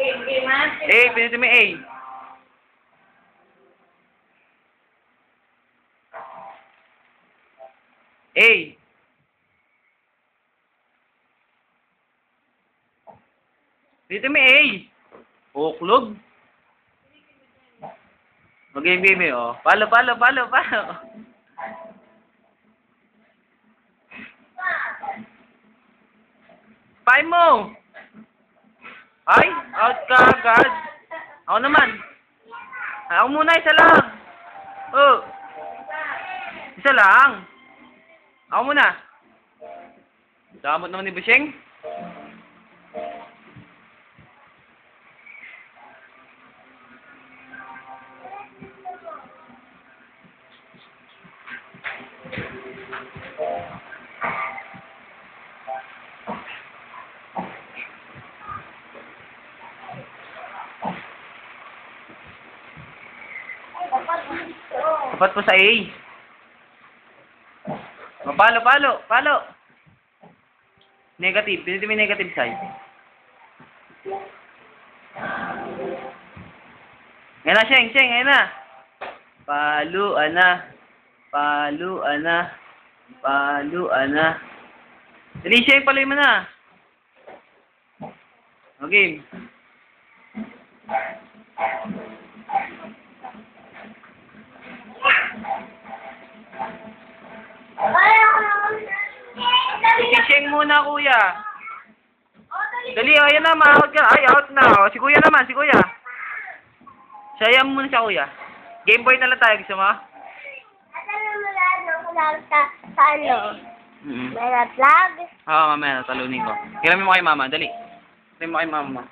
A, pinutin mo yung A. A. Pinutin mo yung A. Uklog. Mag-game, oh. Palo. Pay mo! Ay, out ka agad. Ako naman. Ako muna, isa lang. Oh. Isa lang. Ako muna. Damot naman ni Busheng. Dapat po sa A. Palo. Negative. Pinutin mo yung negative side. Ngayon na, Sheng. Ngayon na. Paluan na. Dali, Sheng. Paluin mo na. Okay. Sheng muna, kuya. Dali, ayan na, ma-out ka. Ay, out na. O, si kuya naman, Sayang muna siya, kuya. Game Boy na lang tayo, gusto mo? Sa ano? May vlog? Oo, mamaya, talunin ko. Hiramin mo kay mama, dali. Hiramin mo kay mama.